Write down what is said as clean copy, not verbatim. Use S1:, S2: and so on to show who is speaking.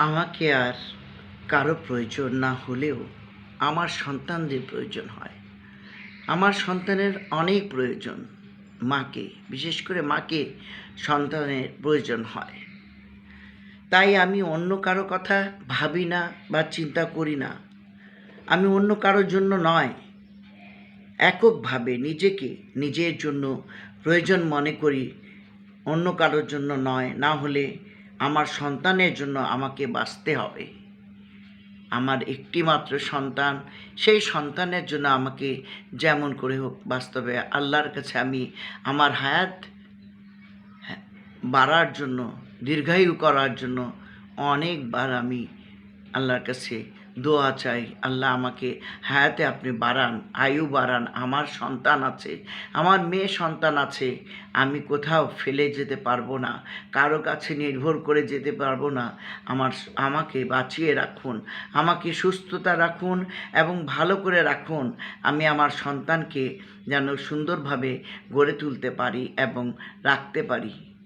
S1: আমাকে আর কারো প্রয়োজন না হলেও আমার সন্তানদের প্রয়োজন হয়। আমার সন্তানের অনেক প্রয়োজন। মাকে, বিশেষ করে মাকে সন্তানের প্রয়োজন হয়। তাই আমি অন্য কারো কথা ভাবি না বা চিন্তা করি না। আমি অন্য কারোর জন্য নয়, এককভাবে নিজেকে নিজের জন্য প্রয়োজন মনে করি, অন্য কারোর জন্য নয়। না হলে আমার সন্তানের জন্য আমাকে বাঁচতে হবে। আমার একটি মাত্র সন্তান, সেই সন্তানের জন্য আমাকে যেমন করে হোক বাঁচতে হবে। আল্লাহর কাছে আমি আমার হায়াত বাড়ার জন্য, দীর্ঘায়ু করার জন্য অনেকবার আমি আল্লাহর কাছে দোয়া চাই। আল্লাহ আমাকে হায়াতে আপনি বাড়ান, আয়ু বাড়ান। আমার সন্তান আছে, আমার মেয়ে সন্তান আছে। আমি কোথাও ফেলে যেতে পারবো না, কারো কাছে নির্ভর করে যেতে পারবো না। আমাকে বাঁচিয়ে রাখুন, আমাকে সুস্থতা রাখুন এবং ভালো করে রাখুন। আমি আমার সন্তানকে যেন সুন্দরভাবে গড়ে তুলতে পারি এবং রাখতে পারি।